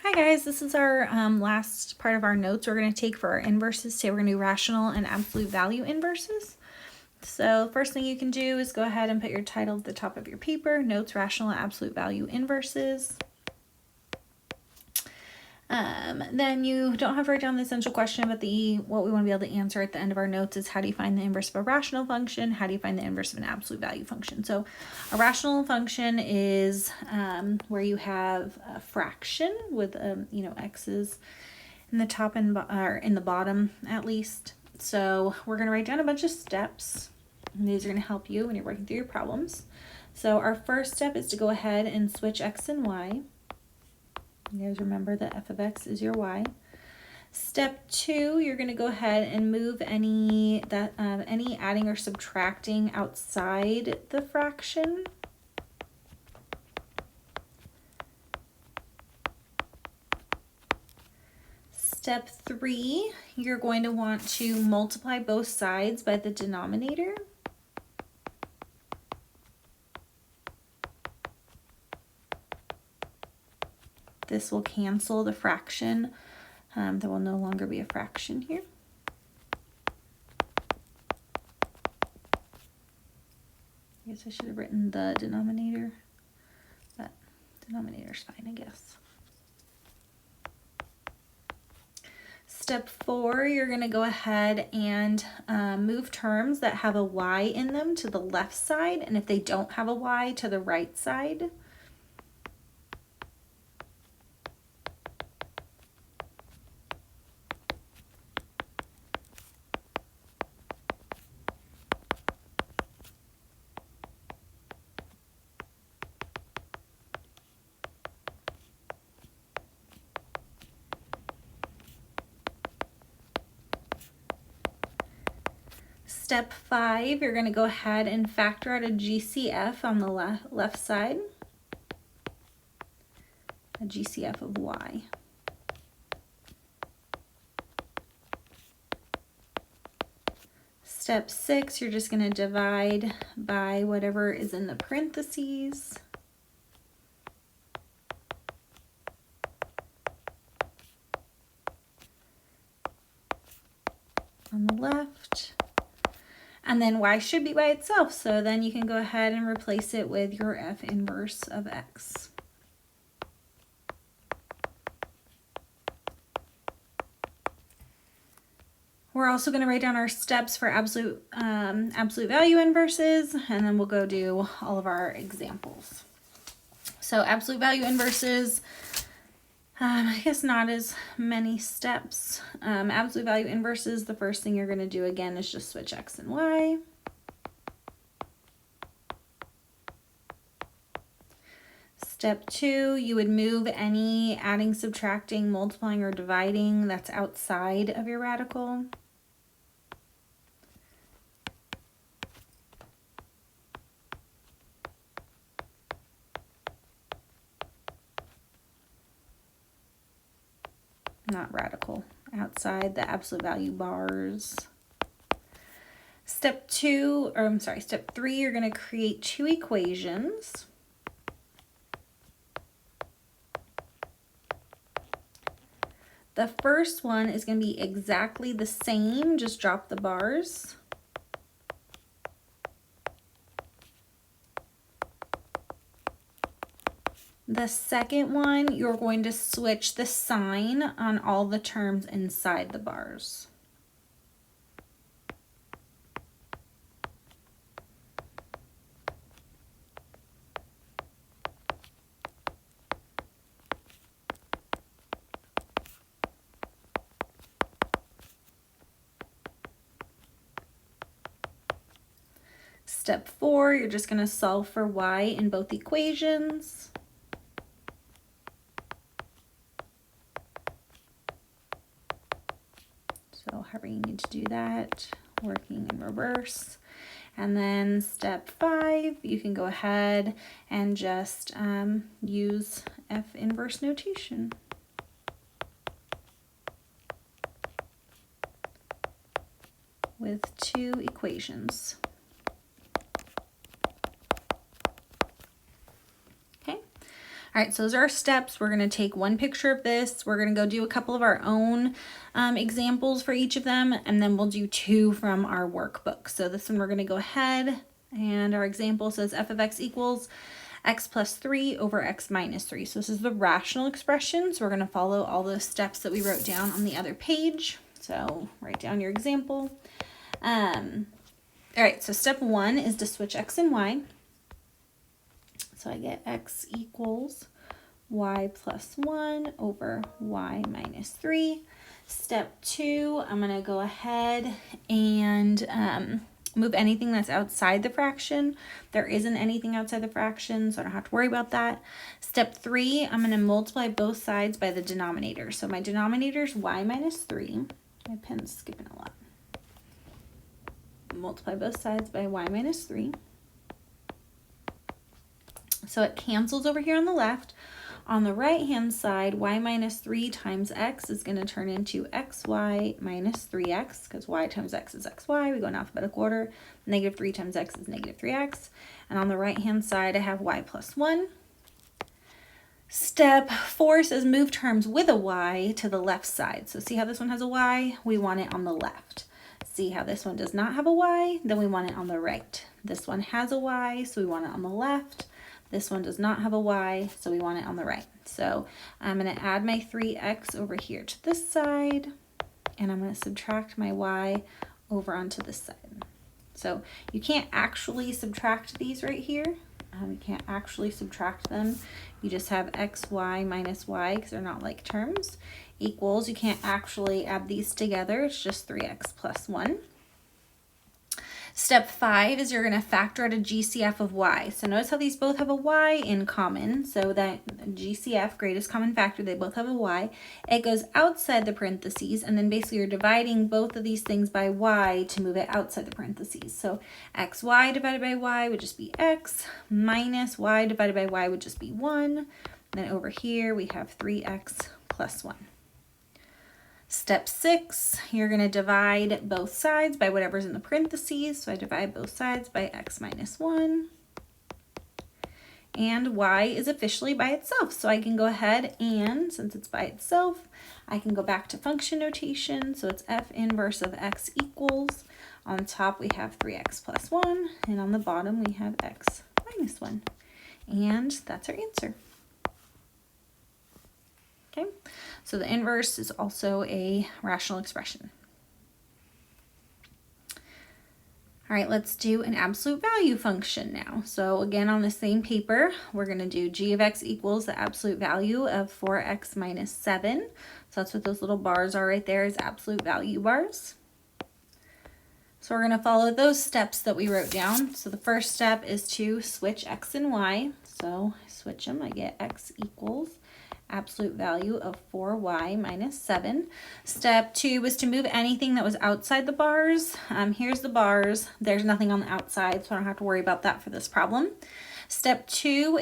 Hi guys, this is our last part of our notes we're going to take for our inverses. Today we're going to do rational and absolute value inverses. So first thing you can do is go ahead and put your title at the top of your paper, notes rational and absolute value inverses. Then you don't have to write down the essential question, but what we want to be able to answer at the end of our notes is how do you find the inverse of a rational function? How do you find the inverse of an absolute value function? So a rational function is where you have a fraction with x's in the top and or in the bottom at least. So we're going to write down a bunch of steps. And these are going to help you when you're working through your problems. So our first step is to go ahead and switch x and y. You guys remember that f of x is your y. Step 2, you're going to go ahead and move any adding or subtracting outside the fraction. Step 3, you're going to want to multiply both sides by the denominator. This will cancel the fraction. There will no longer be a fraction here. I guess I should have written the denominator, but denominator's fine, I guess. Step 4, you're going to go ahead and move terms that have a y in them to the left side, and if they don't have a y, to the right side. Step 5, you're going to go ahead and factor out a GCF on the left side, a GCF of y. Step 6, you're just going to divide by whatever is in the parentheses. On the left. And then y should be by itself, so then you can go ahead and replace it with your f inverse of x. We're also going to write down our steps for absolute value inverses, and then we'll go do all of our examples. So absolute value inverses, I guess not as many steps. Absolute value inverses, the first thing you're going to do again is just switch x and y. Step 2, you would move any adding, subtracting, multiplying, or dividing that's outside of your radical. Not radical, outside the absolute value bars. Step 3, you're going to create two equations. The first one is going to be exactly the same, just drop the bars. The second one, you're going to switch the sign on all the terms inside the bars. Step 4, you're just going to solve for y in both equations. So however you need to do that, working in reverse. And then step 5, you can go ahead and just use f inverse notation. With two equations. All right, so those are our steps. We're going to take one picture of this. We're going to go do a couple of our own examples for each of them, and then we'll do 2 from our workbook. So this one we're going to go ahead, and our example says f of x equals x plus 3 over x minus 3. So this is the rational expression. So we're going to follow all those steps that we wrote down on the other page. So write down your example. All right, so step 1 is to switch x and y. So I get x equals y plus 1 over y minus 3. Step 2, I'm going to go ahead and move anything that's outside the fraction. There isn't anything outside the fraction, so I don't have to worry about that. Step 3, I'm going to multiply both sides by the denominator. So my denominator is y minus 3. My pen's skipping a lot. Multiply both sides by y minus 3. So it cancels over here on the left. On the right hand side, y minus 3 times x is going to turn into xy minus 3x, because y times x is xy. We go in alphabetical order. Negative 3 times x is negative 3x. And on the right hand side, I have y plus 1. Step 4 says move terms with a y to the left side. So see how this one has a y? We want it on the left. See how this one does not have a y? Then we want it on the right. This one has a y, so we want it on the left. This one does not have a y, so we want it on the right. So I'm going to add my 3x over here to this side, and I'm going to subtract my y over onto this side. So you can't actually subtract these right here. You can't actually subtract them. You just have xy minus y, because they're not like terms, equals. You can't actually add these together. It's just 3x plus 1. Step 5 is you're going to factor out a GCF of y. So notice how these both have a y in common. So that GCF, greatest common factor, they both have a y. It goes outside the parentheses, and then basically you're dividing both of these things by y to move it outside the parentheses. So xy divided by y would just be x, minus y divided by y would just be 1. And then over here we have 3x plus 1. Step 6, you're going to divide both sides by whatever's in the parentheses. So I divide both sides by x minus 1. And y is officially by itself. So I can go ahead and, since it's by itself, I can go back to function notation. So it's f inverse of x equals. On top we have 3x plus 1. And on the bottom we have x minus 1. And that's our answer. Okay, so the inverse is also a rational expression. All right, let's do an absolute value function now. So again, on the same paper, we're going to do g of x equals the absolute value of 4x minus 7. So that's what those little bars are right there, is absolute value bars. So we're going to follow those steps that we wrote down. So the first step is to switch x and y. So I switch them, I get x equals absolute value of 4y minus 7. Step 2 was to move anything that was outside the bars. Here's the bars. There's nothing on the outside, so I don't have to worry about that for this problem. Step 3,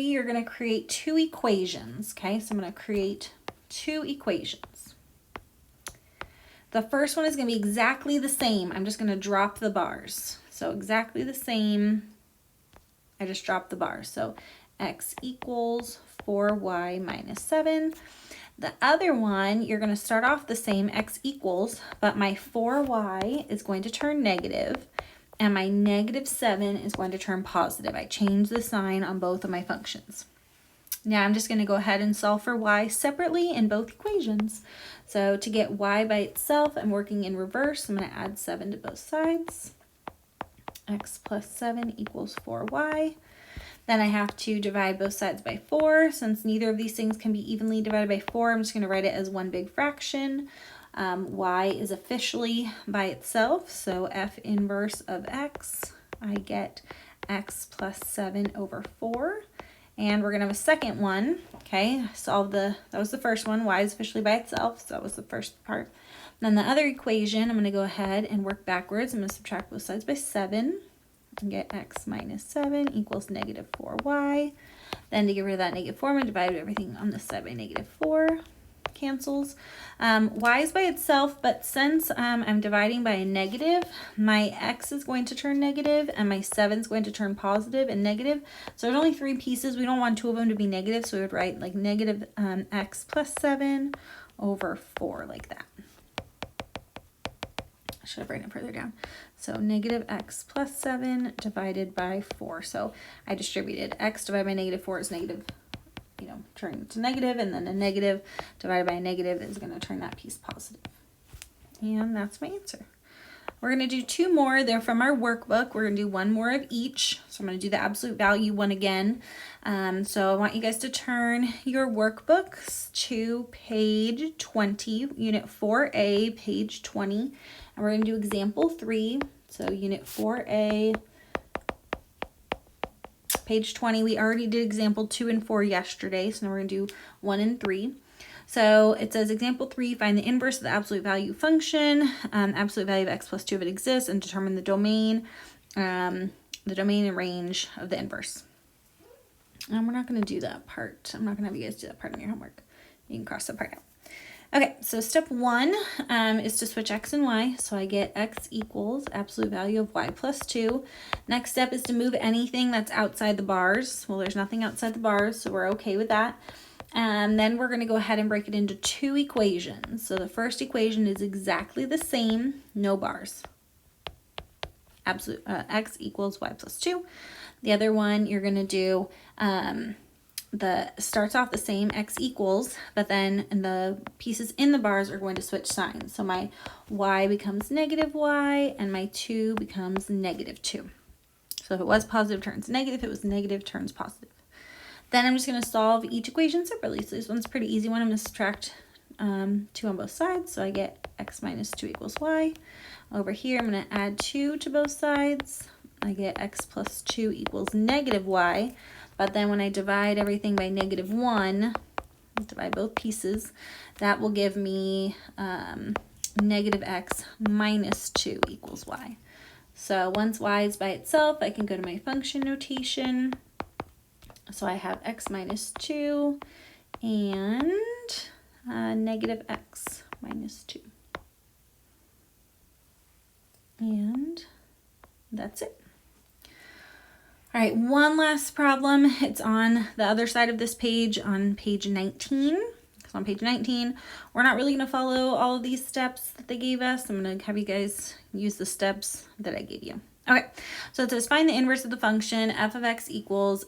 you're going to create 2 equations. Okay, so I'm going to create 2 equations. The first one is going to be exactly the same. I'm just going to drop the bars. So exactly the same. I just dropped the bars. So x equals 4y minus 7. The other one, you're going to start off the same, x equals, but my 4y is going to turn negative, and my negative 7 is going to turn positive. I changed the sign on both of my functions. Now I'm just going to go ahead and solve for y separately in both equations. So to get y by itself, I'm working in reverse. I'm going to add 7 to both sides. X plus 7 equals 4y. Then I have to divide both sides by 4. Since neither of these things can be evenly divided by 4, I'm just going to write it as one big fraction. Y is officially by itself, so f inverse of x, I get x plus 7 over 4. And we're going to have a second one, okay, that was the first one, y is officially by itself, so that was the first part. Then the other equation, I'm going to go ahead and work backwards. I'm going to subtract both sides by 7. And get x minus 7 equals negative 4y. Then to get rid of that negative 4, I'm going to divide everything on this side by negative 4. cancels. Y is by itself, but since I'm dividing by a negative, my x is going to turn negative and my 7 is going to turn positive and negative. So there's only 3 pieces. We don't want 2 of them to be negative, so we would write like negative x plus 7 over 4 like that. I should have written it further down. So negative x plus 7 divided by 4. So I distributed x divided by negative 4 is negative, turn to negative, and then a negative divided by a negative is going to turn that piece positive. And that's my answer. We're going to do 2 more. They're from our workbook. We're going to do 1 more of each. So I'm going to do the absolute value one again. So I want you guys to turn your workbooks to page 20, unit 4A, page 20. And we're going to do example 3. So unit 4A, page 20. We already did example 2 and 4 yesterday. So now we're going to do 1 and 3. So it says example 3, find the inverse of the absolute value function, absolute value of x plus 2 if it exists, and determine the domain and range of the inverse. And we're not going to do that part. I'm not going to have you guys do that part in your homework. You can cross that part out. Okay, so step 1 is to switch x and y. So I get x equals absolute value of y plus 2. Next step is to move anything that's outside the bars. Well, there's nothing outside the bars, so we're okay with that. And then we're going to go ahead and break it into 2 equations. So the first equation is exactly the same, no bars. Absolute x equals y plus 2. The other one you're going to do starts off the same, x equals, but then the pieces in the bars are going to switch signs. So my y becomes negative y and my 2 becomes negative 2. So if it was positive, turns negative. If it was negative, turns positive. Then I'm just going to solve each equation separately. So this one's a pretty easy one. I'm going to subtract 2 on both sides. So I get x minus 2 equals y. Over here, I'm going to add 2 to both sides. I get x plus 2 equals negative y. But then when I divide everything by negative 1, divide both pieces, that will give me negative x minus 2 equals y. So once y is by itself, I can go to my function notation. So I have x minus 2 and negative x minus 2. And that's it. All right, one last problem. It's on the other side of this page, on page 19. So on page 19, we're not really going to follow all of these steps that they gave us. I'm going to have you guys use the steps that I gave you. Okay, so it says find the inverse of the function f of x equals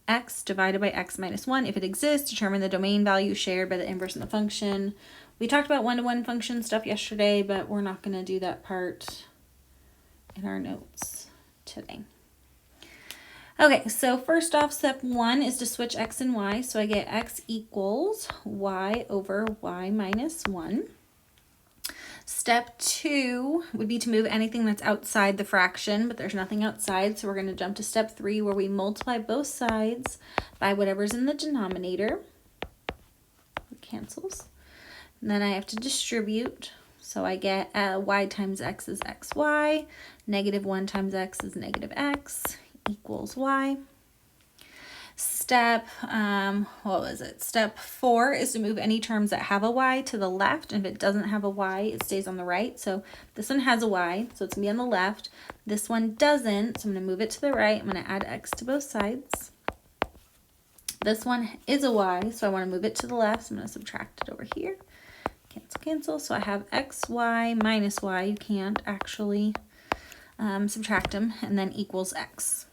x divided by x minus 1. If it exists, determine the domain value shared by the inverse of the function. We talked about one-to-one function stuff yesterday, but we're not going to do that part in our notes today. Okay, so first off, step 1 is to switch x and y. So I get x equals y over y minus 1. Step 2 would be to move anything that's outside the fraction, but there's nothing outside, so we're going to jump to step 3 where we multiply both sides by whatever's in the denominator. It cancels. And then I have to distribute. So I get y times x is xy, negative 1 times x is negative x, equals y. Step, Step 4 is to move any terms that have a y to the left. And if it doesn't have a y, it stays on the right. So this one has a y, so it's going to be on the left. This one doesn't, so I'm going to move it to the right. I'm going to add x to both sides. This one is a y, so I want to move it to the left. So I'm going to subtract it over here. Cancel, cancel. So I have xy minus y. You can't actually subtract them, and then equals x.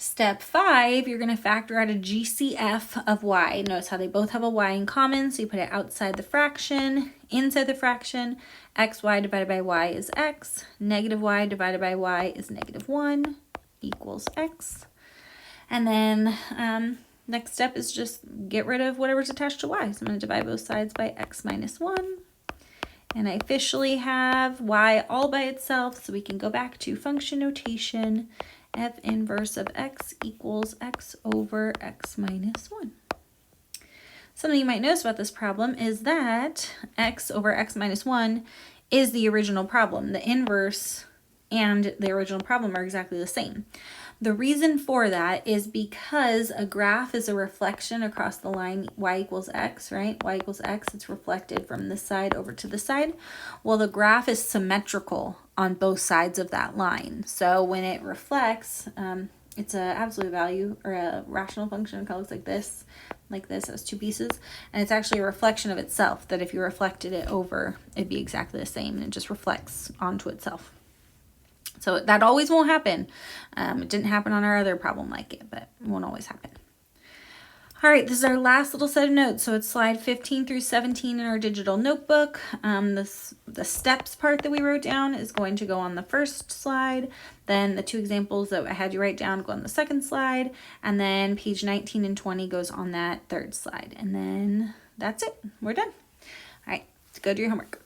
Step 5, you're going to factor out a GCF of y. Notice how they both have a y in common, so you put it outside the fraction. Inside the fraction, xy divided by y is x. Negative y divided by y is negative 1 equals x. And then next step is just get rid of whatever's attached to y. So I'm going to divide both sides by x minus 1. And I officially have y all by itself, so we can go back to function notation. F inverse of x equals x over x minus 1. Something you might notice about this problem is that x over x minus 1 is the original problem. The inverse and the original problem are exactly the same. The reason for that is because a graph is a reflection across the line y equals x, right? Y equals x, it's reflected from this side over to this side. Well, the graph is symmetrical on both sides of that line. So when it reflects, it's an absolute value or a rational function. It kind of looks like this as two pieces. And it's actually a reflection of itself, that if you reflected it over, it'd be exactly the same, and it just reflects onto itself. So that always won't happen. It didn't happen on our other problem like it, but it won't always happen. All right, this is our last little set of notes. So it's slide 15 through 17 in our digital notebook. The steps part that we wrote down is going to go on the first slide. Then the two examples that I had you write down go on the second slide. And then page 19 and 20 goes on that third slide. And then that's it. We're done. All right, go do your homework.